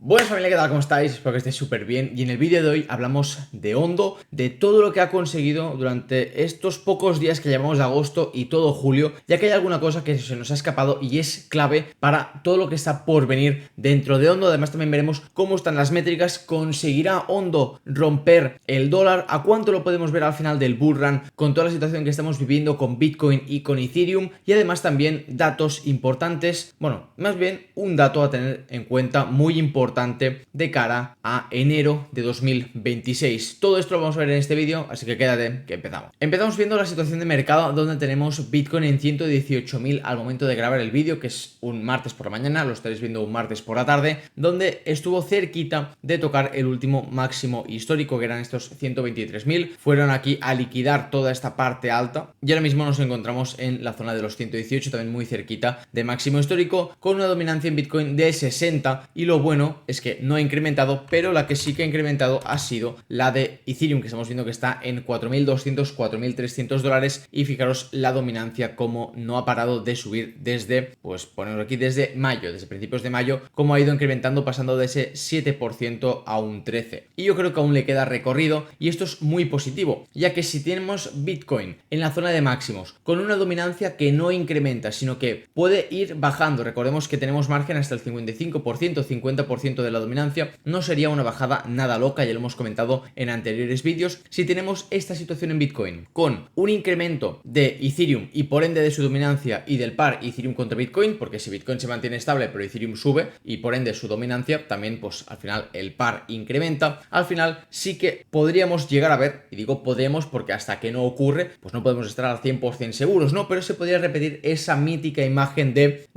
Buenas familia, ¿qué tal? ¿Cómo estáis? Espero que estéis súper bien. Y en el vídeo de hoy hablamos de Ondo, de todo lo que ha conseguido durante estos pocos días que llevamos de agosto y todo julio, ya que hay alguna cosa que se nos ha escapado y es clave para todo lo que está por venir dentro de Ondo. Además también veremos cómo están las métricas. ¿Conseguirá Ondo romper el dólar? ¿A cuánto lo podemos ver al final del bull run con toda la situación que estamos viviendo con Bitcoin y con Ethereum? Y además también datos importantes, bueno, más bien un dato a tener en cuenta muy importante de cara a enero de 2026. Todo esto lo vamos a ver en este vídeo, así que quédate que empezamos. Empezamos viendo la situación de mercado donde tenemos Bitcoin en 118.000 al momento de grabar el vídeo, que es un martes por la mañana, lo estaréis viendo un martes por la tarde, donde estuvo cerquita de tocar el último máximo histórico, que eran estos 123.000. Fueron aquí a liquidar toda esta parte alta y ahora mismo nos encontramos en la zona de los 118, también muy cerquita de máximo histórico, con una dominancia en Bitcoin de 60, y lo bueno es que no ha incrementado, pero la que sí que ha incrementado ha sido la de Ethereum, que estamos viendo que está en 4.200, 4.300 dólares, y fijaros la dominancia como no ha parado de subir desde, pues ponerlo aquí, desde mayo, desde principios de mayo, como ha ido incrementando, pasando de ese 7% a un 13%. Y yo creo que aún le queda recorrido, y esto es muy positivo, ya que si tenemos Bitcoin en la zona de máximos, con una dominancia que no incrementa, sino que puede ir bajando, recordemos que tenemos margen hasta el 55%, 50% de la dominancia, no sería una bajada nada loca, ya lo hemos comentado en anteriores vídeos. Si tenemos esta situación en Bitcoin con un incremento de Ethereum y por ende de su dominancia y del par Ethereum contra Bitcoin, porque si Bitcoin se mantiene estable pero Ethereum sube y por ende su dominancia, también pues al final el par incrementa, al final sí que podríamos llegar a ver, y digo podemos porque hasta que no ocurre pues no podemos estar al 100% seguros, ¿no? Pero se podría repetir esa mítica imagen de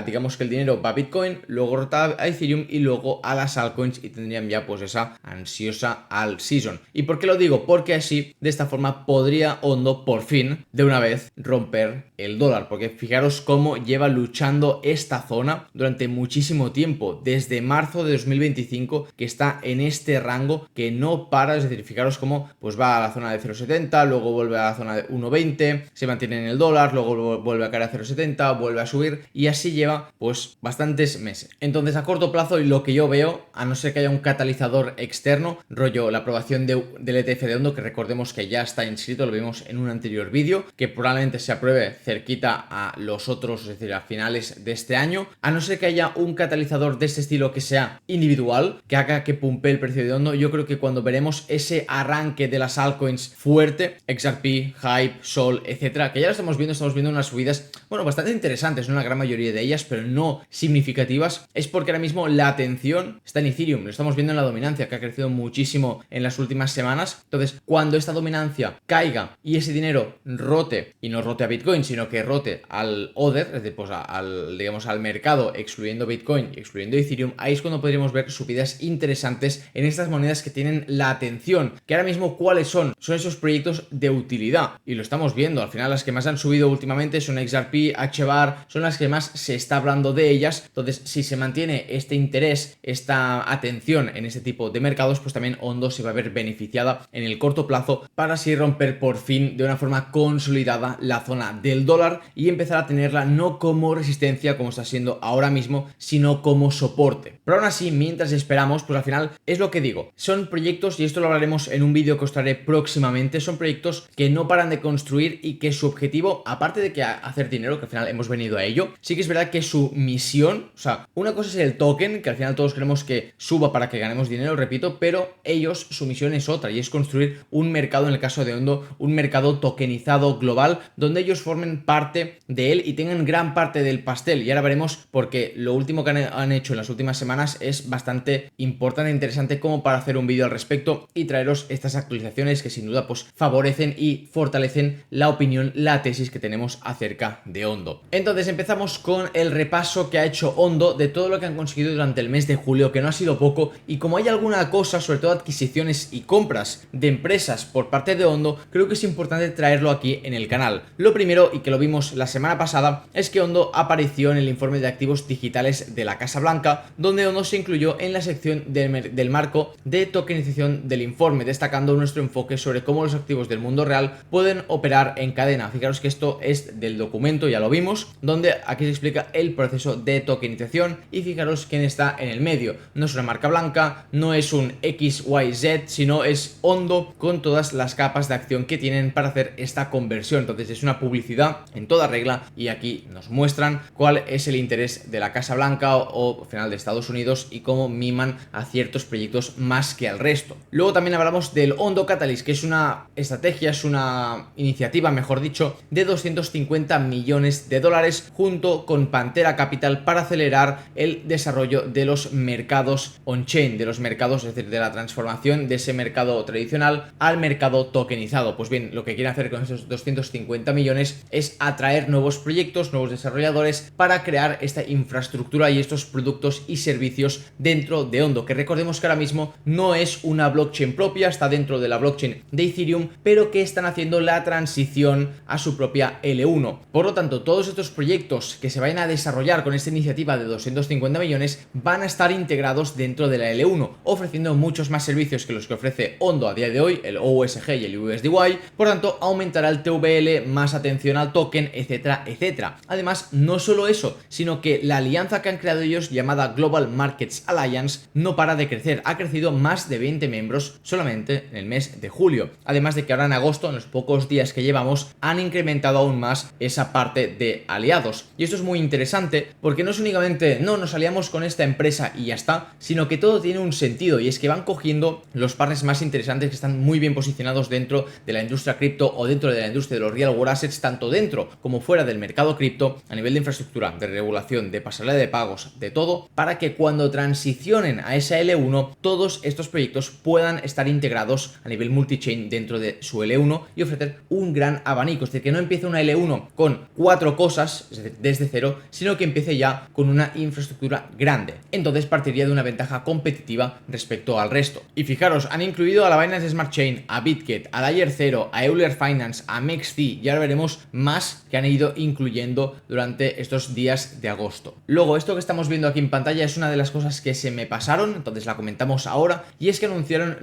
digamos que el dinero va a Bitcoin, luego rota a Ethereum y luego a las altcoins, y tendrían ya pues esa ansiosa alt season. ¿Y por qué lo digo? Porque así, de esta forma, podría Ondo por fin, de una vez, romper el dólar, porque fijaros cómo lleva luchando esta zona durante muchísimo tiempo, desde marzo de 2025, que está en este rango que no para. Es decir, fijaros cómo pues va a la zona de 0.70, luego vuelve a la zona de 1.20, se mantiene en el dólar, luego vuelve a caer a 0.70, vuelve a subir, y así lleva pues bastantes meses. Entonces, a corto plazo, y lo que yo veo, a no ser que haya un catalizador externo, rollo la aprobación del ETF de Ondo, que recordemos que ya está inscrito, lo vimos en un anterior vídeo, que probablemente se apruebe cerquita a los otros, es decir, a finales de este año. A no ser que haya un catalizador de este estilo que sea individual, que haga que pumpee el precio de Ondo, yo creo que cuando veremos ese arranque de las altcoins fuerte, XRP, Hype, Sol, etcétera, que ya lo estamos viendo unas subidas, bueno, bastante interesantes, ¿no? La gran mayoría de ellas, pero no significativas, es porque ahora mismo la atención está en Ethereum, lo estamos viendo en la dominancia, que ha crecido muchísimo en las últimas semanas. Entonces, cuando esta dominancia caiga y ese dinero rote, y no rote a Bitcoin, sino que rote al Other, es decir, pues digamos al mercado, excluyendo Bitcoin y excluyendo Ethereum, ahí es cuando podríamos ver subidas interesantes en estas monedas que tienen la atención. Que ahora mismo, ¿cuáles son? Son esos proyectos de utilidad, y lo estamos viendo. Al final, las que más han subido últimamente son XRP, HBAR, son las que más se está hablando de ellas. Entonces, si se mantiene este interés, esta atención en este tipo de mercados, pues también Ondo se va a ver beneficiada en el corto plazo, para así romper por fin de una forma consolidada la zona del dólar y empezar a tenerla no como resistencia como está siendo ahora mismo, sino como soporte. Pero aún así, mientras esperamos, pues al final es lo que digo, son proyectos, y esto lo hablaremos en un vídeo que os traeré próximamente, son proyectos que no paran de construir y que su objetivo, aparte de que hacer dinero, que al final hemos venido a ello, sí que es verdad que su misión, o sea, una cosa es el token, que al final todos queremos que suba para que ganemos dinero, repito, pero ellos, su misión es otra, y es construir un mercado, en el caso de Ondo, un mercado tokenizado global, donde ellos formen parte de él y tengan gran parte del pastel. Y ahora veremos, porque lo último que han hecho en las últimas semanas es bastante importante e interesante como para hacer un vídeo al respecto y traeros estas actualizaciones que sin duda pues favorecen y fortalecen la opinión, la tesis que tenemos acerca de Ondo. Entonces empezamos con el repaso que ha hecho Ondo de todo lo que han conseguido durante el mes de julio, que no ha sido poco, y como hay alguna cosa, sobre todo adquisiciones y compras de empresas por parte de Ondo, creo que es importante traerlo aquí en el canal. Lo primero, y que lo vimos la semana pasada, es que Ondo apareció en el informe de activos digitales de la Casa Blanca, donde Ondo se incluyó en la sección del marco de tokenización del informe, destacando nuestro enfoque sobre cómo los activos del mundo real pueden operar en cadena. Fijaros que esto es del documento, ya lo vimos, donde aquí se explica el proceso de tokenización, y fijaros que en está en el medio. No es una marca blanca, no es un XYZ, sino es Ondo con todas las capas de acción que tienen para hacer esta conversión. Entonces es una publicidad en toda regla y aquí nos muestran cuál es el interés de la Casa Blanca o al final de Estados Unidos y cómo miman a ciertos proyectos más que al resto. Luego también hablamos del Ondo Catalyst, que es una estrategia, es una iniciativa, mejor dicho, de 250 millones de dólares junto con Pantera Capital para acelerar el desarrollo de los mercados on-chain, de los mercados, es decir, de la transformación de ese mercado tradicional al mercado tokenizado. Pues bien, lo que quiere hacer con esos 250 millones es atraer nuevos proyectos, nuevos desarrolladores para crear esta infraestructura y estos productos y servicios dentro de Ondo, que recordemos que ahora mismo no es una blockchain propia, está dentro de la blockchain de Ethereum, pero que están haciendo la transición a su propia L1. Por lo tanto, todos estos proyectos que se vayan a desarrollar con esta iniciativa de 250 millones van a estar integrados dentro de la L1, ofreciendo muchos más servicios que los que ofrece Ondo a día de hoy, el OUSG y el USDY. Por tanto, aumentará el TVL, más atención al token, etcétera, etcétera. Además, no solo eso, sino que la alianza que han creado ellos, llamada Global Markets Alliance, no para de crecer. Ha crecido más de 20 miembros solamente en el mes de julio. Además de que ahora en agosto, en los pocos días que llevamos, han incrementado aún más esa parte de aliados. Y esto es muy interesante porque no es únicamente, no, nos aliamos con esta empresa y ya está, sino que todo tiene un sentido y es que van cogiendo los partners más interesantes que están muy bien posicionados dentro de la industria cripto o dentro de la industria de los real world assets, tanto dentro como fuera del mercado cripto, a nivel de infraestructura, de regulación, de pasarela de pagos, de todo, para que cuando transicionen a esa L1, todos estos proyectos puedan estar integrados a nivel multichain dentro de su L1 y ofrecer un gran abanico. Es decir, que no empiece una L1 con 4 cosas, es decir, desde cero, sino que empiece ya con una infraestructura grande. Entonces partiría de una ventaja competitiva respecto al resto. Y fijaros, han incluido a la Binance Smart Chain, a Bitget, a Layer 0, a Euler Finance, a MEXC, y ahora veremos más que han ido incluyendo durante estos días de agosto. Luego, esto que estamos viendo aquí en pantalla es una de las cosas que se me pasaron, entonces la comentamos ahora, y es que anunciaron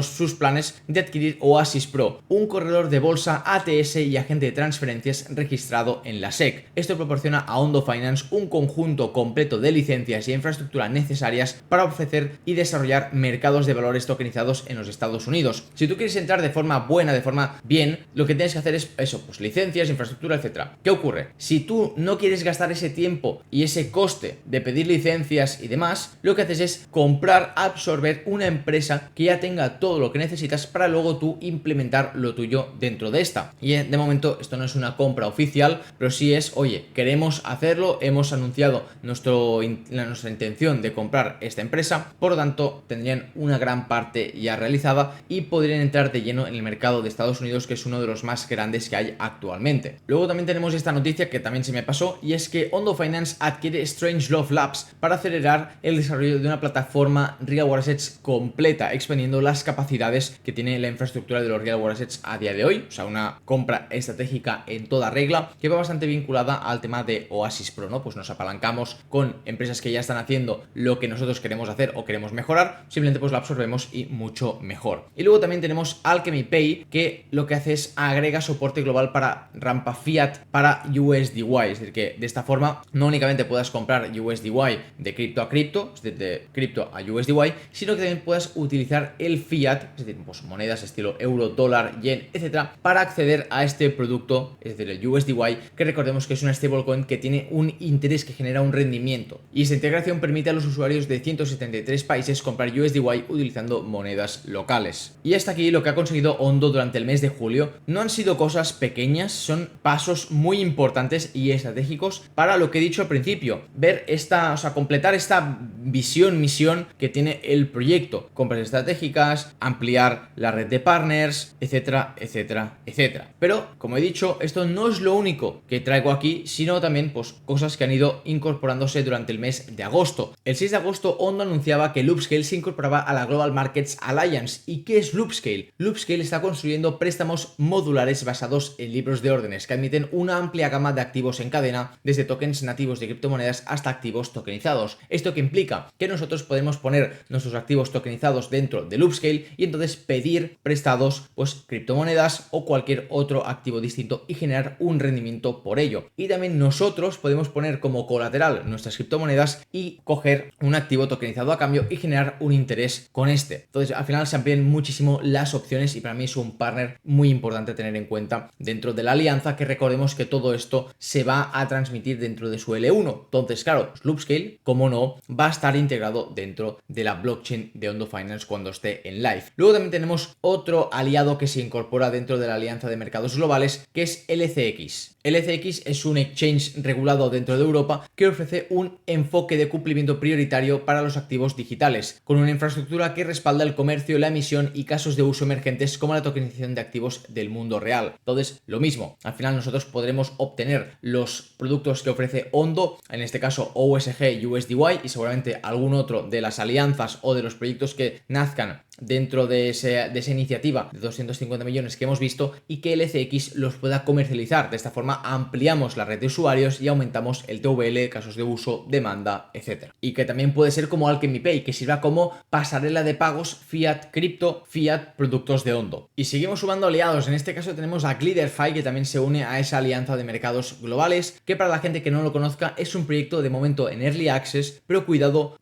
sus planes de adquirir Oasis Pro, un corredor de bolsa ATS y agente de transferencias registrado en la SEC. Esto proporciona a Ondo Finance un conjunto completo de licencias y infraestructura necesarias para ofrecer y desarrollar mercados de valores tokenizados en los Estados Unidos. Si tú quieres entrar de forma buena, de forma bien, lo que tienes que hacer es eso, pues licencias, infraestructura, etcétera. ¿Qué ocurre? Si tú no quieres gastar ese tiempo y ese coste de pedir licencias y demás, lo que haces es comprar, absorber una empresa que ya tenga todo lo que necesitas para luego tú implementar lo tuyo dentro de esta. Y de momento esto no es una compra oficial, pero sí es, oye, queremos hacerlo, hemos anunciado nuestra intención de comprar esta empresa, por lo tanto tendrían una gran parte ya realizada y podrían entrar de lleno en el mercado de Estados Unidos, que es uno de los más grandes que hay actualmente. Luego también tenemos esta noticia que también se me pasó, y es que Ondo Finance adquiere Strangelove Labs para acelerar el desarrollo de una plataforma Real World Assets completa, expandiendo las capacidades que tiene la infraestructura de los Real World Assets a día de hoy. O sea, una compra estratégica en toda regla que va bastante vinculada al tema de Oasis Pro, ¿no? Pues nos apalancamos con empresas que ya están haciendo lo que nosotros queremos hacer o queremos mejorar, simplemente pues la absorbemos y mucho mejor. Y luego también tenemos Alchemy Pay, que lo que hace es agrega soporte global para rampa fiat para USDY, es decir, que de esta forma no únicamente puedas comprar USDY de cripto a cripto, es decir, de cripto a USDY, sino que también puedas utilizar el fiat, es decir, pues monedas estilo euro, dólar, yen, etcétera, para acceder a este producto, es decir, el USDY, que recordemos que es una stablecoin que tiene un interés que genera un rendimiento. Y esta integración permite a los usuarios de 173 países comprar USDY utilizando monedas locales. Y hasta aquí lo que ha conseguido Ondo durante el mes de julio. No han sido cosas pequeñas, son pasos muy importantes y estratégicos para lo que he dicho al principio, ver esta, o sea, completar esta misión que tiene el proyecto, compras estratégicas, ampliar la red de partners, etcétera, etcétera, etcétera. Pero, como he dicho, esto no es lo único que traigo aquí, sino también pues cosas que han ido incorporándose durante el mes de agosto. El 6 de agosto Ondo anunciaba que Loopscale se incorporaba a la Global Markets Alliance. ¿Y qué es Loopscale? Loopscale está construyendo préstamos modulares basados en libros de órdenes que admiten una amplia gama de activos en cadena, desde tokens nativos de criptomonedas hasta activos tokenizados. ¿Esto qué implica? Que nosotros podemos poner nuestros activos tokenizados dentro de Loopscale y entonces pedir prestados pues criptomonedas o cualquier otro activo distinto y generar un rendimiento por ello. Y también nosotros podemos poner como colateral nuestras criptomonedas y y coger un activo tokenizado a cambio y generar un interés con este. Entonces al final se amplían muchísimo las opciones y para mí es un partner muy importante tener en cuenta dentro de la alianza, que recordemos que todo esto se va a transmitir dentro de su L1. Entonces claro, Loopscale, como no, va a estar integrado dentro de la blockchain de Ondo Finance cuando esté en live. Luego también tenemos otro aliado que se incorpora dentro de la alianza de mercados globales, que es LCX. LCX es un exchange regulado dentro de Europa que ofrece un enfoque de cumplimiento prioritario para los activos digitales, con una infraestructura que respalda el comercio, la emisión y casos de uso emergentes como la tokenización de activos del mundo real. Entonces, lo mismo, al final nosotros podremos obtener los productos que ofrece Ondo, en este caso OUSG, USDY y seguramente algún otro de las alianzas o de los proyectos que nazcan dentro de esa iniciativa de 250 millones que hemos visto, y que LCX los pueda comercializar. De esta forma ampliamos la red de usuarios y aumentamos el TVL, casos de uso, demanda, etc. Y que también puede ser como Alchemy Pay, que sirva como pasarela de pagos fiat cripto, fiat productos de Ondo. Y seguimos sumando aliados. En este caso tenemos a GliderFi, que también se une a esa alianza de mercados globales, que para la gente que no lo conozca es un proyecto de momento en Early Access, pero cuidado,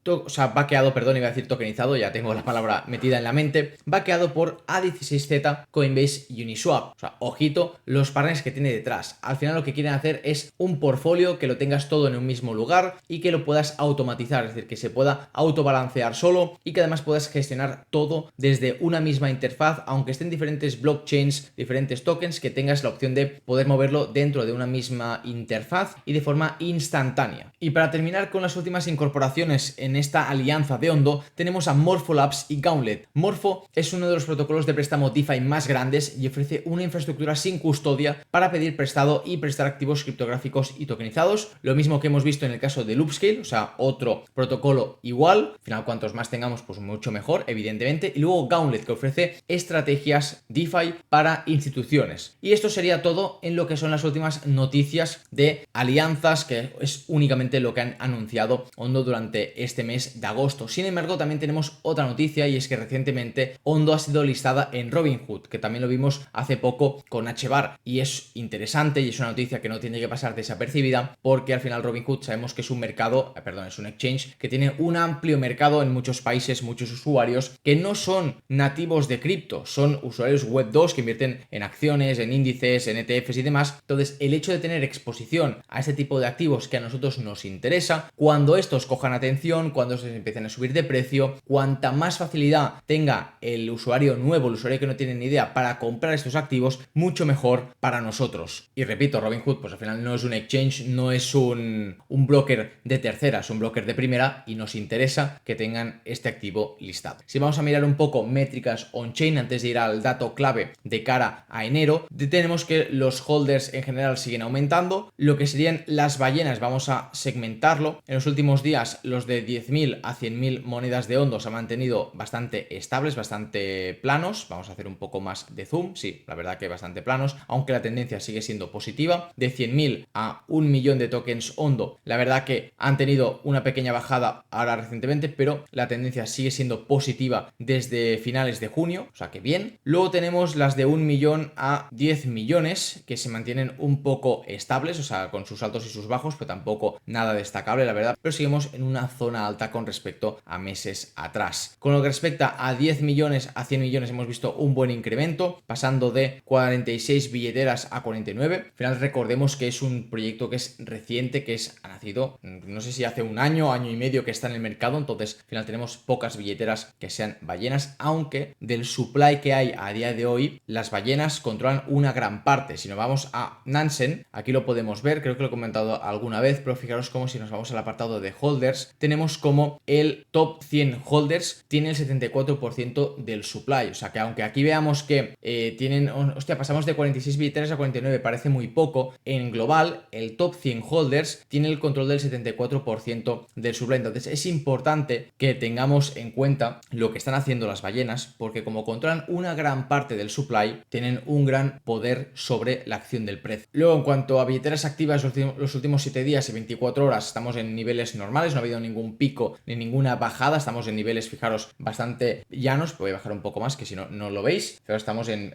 vaqueado, perdón, iba a decir tokenizado, ya tengo la palabra metida en la mente, vaqueado por A16Z, Coinbase y Uniswap. O sea, ojito los partners que tiene detrás. Al final lo que quieren hacer es un portfolio que lo tengas todo en un mismo lugar y que lo puedas automatizar, es decir, que se pueda autobalancear solo y que además puedas gestionar todo desde una misma interfaz, aunque estén diferentes blockchains, diferentes tokens, que tengas la opción de poder moverlo dentro de una misma interfaz y de forma instantánea. Y para terminar con las últimas incorporaciones en esta alianza de Ondo, tenemos a Morpholabs y Gauntlet. Morpho es uno de los protocolos de préstamo DeFi más grandes y ofrece una infraestructura sin custodia para pedir prestado y prestar activos criptográficos y tokenizados, lo mismo que hemos visto en el caso de Loopscale, o sea, otro protocolo igual. Al final, cuantos más tengamos, pues mucho mejor, evidentemente. Y luego Gauntlet, que ofrece estrategias DeFi para instituciones. Y esto sería todo en lo que son las últimas noticias de alianzas, que es únicamente lo que han anunciado Ondo durante este mes de agosto. Sin embargo, también tenemos otra noticia, y es que recientemente Ondo ha sido listada en Robinhood, que también lo vimos hace poco con HBAR, y es interesante y es una noticia que no tiene que pasar desapercibida, porque al final Robinhood sabemos que es un mercado, es un exchange que tiene un amplio mercado en muchos países, muchos usuarios que no son nativos de cripto, son usuarios web 2 que invierten en acciones, en índices, en ETFs y demás. Entonces, el hecho de tener exposición a este tipo de activos que a nosotros nos interesa, cuando estos cojan atención, cuando estos empiecen a subir de precio, cuanta más facilidad tenga el usuario nuevo, el usuario que no tiene ni idea, para comprar estos activos, mucho mejor para nosotros. Y repito, Robinhood pues al final no es un exchange, no es un broker de tercera, es un broker de primera, y nos interesa que tengan este activo listado. Si vamos a mirar un poco métricas on-chain antes de ir al dato clave de cara a enero, tenemos que los holders en general siguen aumentando. Lo que serían las ballenas, vamos a segmentarlo. En los últimos días los de 10.000 a 100.000 monedas de Ondo se han mantenido bastante estables, bastante planos. Vamos a hacer un poco más de zoom, sí, la verdad que bastante planos, aunque la tendencia sigue siendo positiva. De 100.000 a 1 millón de tokens Ondo, la verdad que han tenido una pequeña bajada ahora recientemente, pero la tendencia sigue siendo positiva desde finales de junio, o sea que bien. Luego tenemos las de 1 millón a 10 millones, que se mantienen un poco estables, o sea, con sus altos y sus bajos, pero tampoco nada destacable, la verdad, pero seguimos en una zona alta con respecto a meses atrás. Con lo que respecta a 10 millones a 100 millones hemos visto un buen incremento, pasando de 46 billeteras a 49. Al final recordemos que es un proyecto que es reciente, que ha nacido, no sé si hace un año, año y medio que está en el mercado, entonces al final tenemos pocas billeteras que sean ballenas, aunque del supply que hay a día de hoy, las ballenas controlan una gran parte. Si nos vamos a Nansen, aquí lo podemos ver, creo que lo he comentado alguna vez, pero fijaros como si nos vamos al apartado de holders, tenemos como el top 100 holders tiene el 74% del supply, o sea que aunque aquí veamos que pasamos de 46 billeteras a 49, parece muy poco, en global el top 100 holders tiene el control del 74% del supply. Entonces es importante que tengamos en cuenta lo que están haciendo las ballenas, porque como controlan una gran parte del supply, tienen un gran poder sobre la acción del precio. Luego, en cuanto a billeteras activas, los últimos 7 días y 24 horas estamos en niveles normales, no ha habido ningún pico ni ninguna bajada, estamos en niveles, fijaros, bastante llanos, voy a bajar un poco más que si no, no lo veis, pero estamos en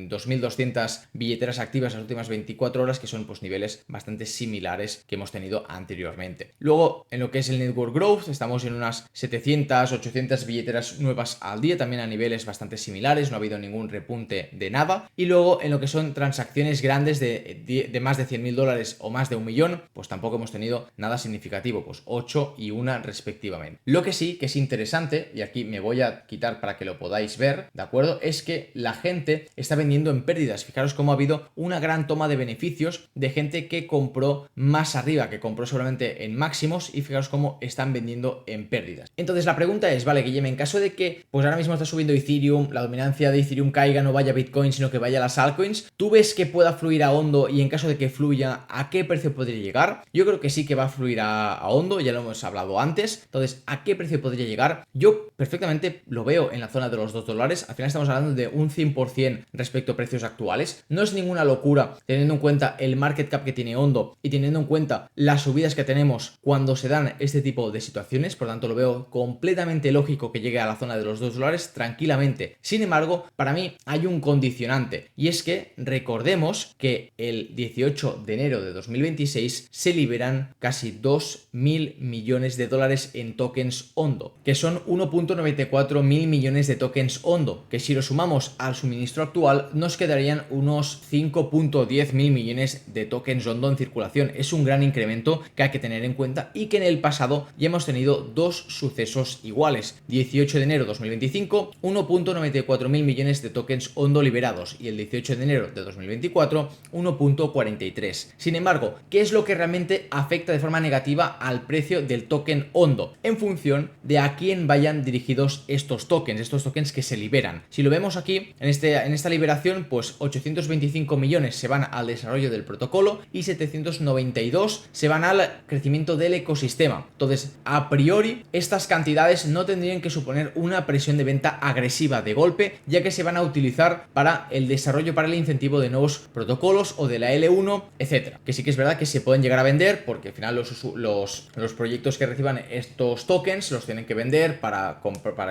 2.200 billeteras activas las últimas 24 horas, que son pues niveles bastante similares que hemos tenido anteriormente. Luego, en lo que es el Network Growth, estamos en unas 700, 800 billeteras nuevas al día, también a niveles bastante similares, no ha habido ningún repunte de nada. Y luego, en lo que son transacciones grandes de más de $100.000 o más de 1 millón, pues tampoco hemos tenido nada significativo, pues 8 y 1 respectivamente. Lo que sí que es interesante, y aquí me voy a quitar para que lo podáis ver, ¿de acuerdo? Es que la gente está vendiendo en pérdidas. Fijaros cómo ha habido una gran toma de beneficios de gente que compró más arriba, que compró seguramente en máximos, y fijaros cómo están vendiendo en pérdidas. Entonces la pregunta es, vale, Guillem, en caso de que pues ahora mismo está subiendo Ethereum, la dominancia de Ethereum caiga, no vaya Bitcoin, sino que vaya a las altcoins, ¿tú ves que pueda fluir a Ondo? Y en caso de que fluya, ¿a qué precio podría llegar? Yo creo que sí que va a fluir a Ondo, ya lo hemos hablado antes. Entonces, ¿a qué precio podría llegar? Yo perfectamente lo veo en la zona de los $2. Al final estamos hablando de un 100% respecto a precios actuales. No es ninguna locura teniendo en cuenta el market cap que tiene Ondo y teniendo en cuenta las subidas que tenemos cuando se dan este tipo de situaciones. Por tanto, lo veo completamente lógico que llegue a la zona de los $2 tranquilamente. Sin embargo, para mí hay un condicionante, y es que recordemos que el 18 de enero de 2026 se liberan casi 2.000 millones de dólares en tokens Ondo, que son 1.94 mil millones de tokens Ondo, que si lo sumamos al suministro actual nos quedarían unos 5.10 mil millones de tokens Ondo en circulación. Es un gran incremento que hay que tener en cuenta, y que en el pasado ya hemos tenido dos sucesos iguales. 18 de enero de 2025, 1.94 mil millones de tokens Ondo liberados, y el 18 de enero de 2024, 1.43. Sin embargo, ¿qué es lo que realmente afecta de forma negativa al precio del token Ondo? En función de a quién vayan dirigidos estos tokens que se liberan. Si lo vemos aquí, en esta liberación, pues 825 millones se van al desarrollo del protocolo y 792 se van al crecimiento del ecosistema. Entonces, a priori, estas cantidades no tendrían que suponer una presión de venta agresiva de golpe, ya que se van a utilizar para el desarrollo, para el incentivo de nuevos protocolos o de la L1, etcétera. Que sí que es verdad que se pueden llegar a vender, porque al final los proyectos que reciban estos tokens los tienen que vender para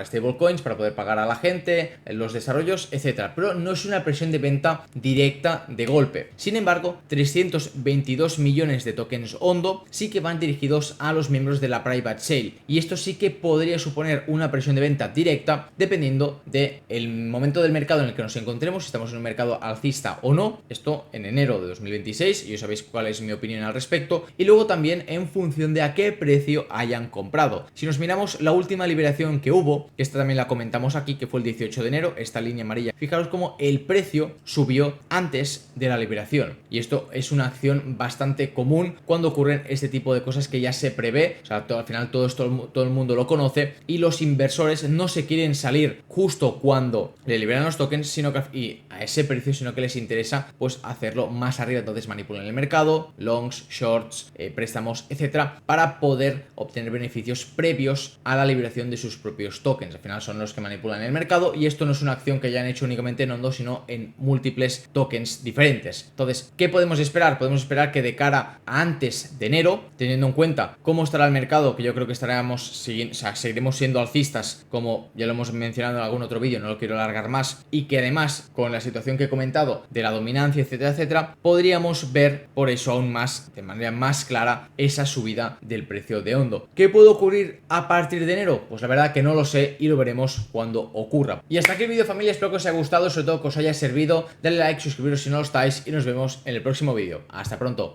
stablecoins, para poder pagar a la gente, los desarrollos, etcétera. Pero no es una presión de venta directa de golpe. Sin embargo, 322 millones de tokens Ondo sí que van dirigidos a los miembros de la Private Sale, y esto sí que podría suponer una presión de venta directa dependiendo del momento del mercado en el que nos encontremos, si estamos en un mercado alcista o no. Esto en enero de 2026, y ya sabéis cuál es mi opinión al respecto, y luego también en función de a qué precio hayan comprado. Si nos miramos la última liberación que hubo, que esta también la comentamos aquí, que fue el 18 de enero, esta línea amarilla, fijaros cómo el precio subió antes de la liberación, y esto es una acción bastante común cuando ocurren este tipo de cosas que ya se prevé. O sea, al final todo el mundo lo conoce, y los inversores no se quieren salir justo cuando le liberan los tokens, y a ese precio, sino que les interesa pues hacerlo más arriba. Entonces manipulan el mercado, longs, shorts, préstamos, etcétera, para poder obtener beneficios previos a la liberación de sus propios tokens. Al final son los que manipulan el mercado, y esto no es una acción que hayan hecho únicamente en Ondo, sino en múltiples tokens diferentes. Entonces, ¿qué podemos esperar? Podemos esperar que de cara a antes de enero, teniendo en cuenta cómo estará el mercado, que yo creo que seguiremos siendo alcistas, como ya lo hemos mencionado en algún otro vídeo, no lo quiero alargar más, y que además con la situación que he comentado de la dominancia, etcétera, etcétera, podríamos ver por eso aún más, de manera más clara, esa subida del precio de Ondo. ¿Qué puede ocurrir a partir de enero? Pues la verdad que no lo sé, y lo veremos cuando ocurra. Y hasta aquí el vídeo, familia. Espero que os haya gustado, sobre todo que os haya servido. Dale like, suscribiros si no lo estáis, y nos vemos en el próximo vídeo. Hasta pronto.